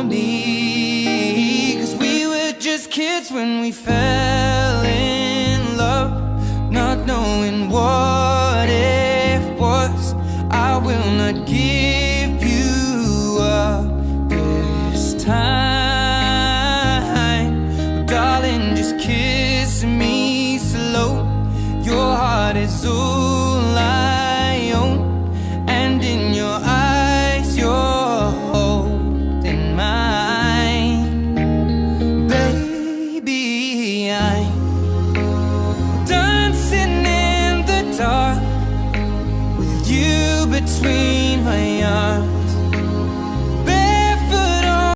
me, 'cause we were just kids when we fell in love, not knowing what it was. I will not give you up this time, but darling, just kiss me slow. Your heart is all I own, and in your eyes you're holding mine. Baby, I'm dancing in the dark with you between